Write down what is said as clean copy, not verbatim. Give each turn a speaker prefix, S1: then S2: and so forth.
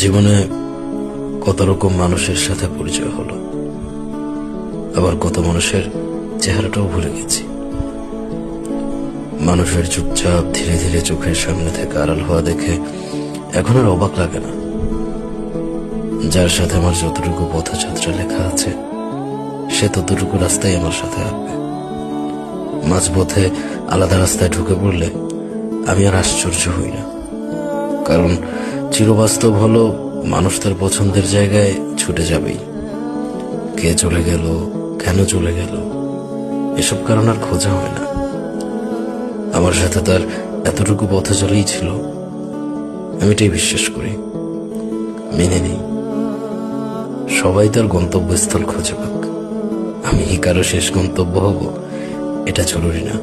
S1: জীবনে কত রকম মানুষের সাথে পরিচয় হলো, আবার কত মানুষের চেহারাটাও ভুলে গেছি। মানুষের চুপচাপ ধীরে ধীরে চোখের সামনে থেকে আড়াল হওয়া দেখে এখন আর অবাক লাগে না। যার সাথে আমার যতটুকু পথযাত্রা লেখা আছে, সে ততটুকু রাস্তায় আমার সাথে আসবে। মাঝপথে আলাদা রাস্তায় ঢুকে পড়লে আমি আর আশ্চর্য হই না, কারণ চিরবাস্তব হলো মানুষ তার পছন্দের জায়গায় ছুটে যাবেই। কে চলে গেল, কেন চলে গেল, এসব কারণ আর খোঁজা হয় না। আমার সাথে তার এতটুকু পথে চলেই ছিল, আমি এটাই বিশ্বাস করি, মেনে নেই। সবাই তার গন্তব্যস্থল খুঁজে পাক, আমি কারো শেষ গন্তব্য হব এটা জরুরি না।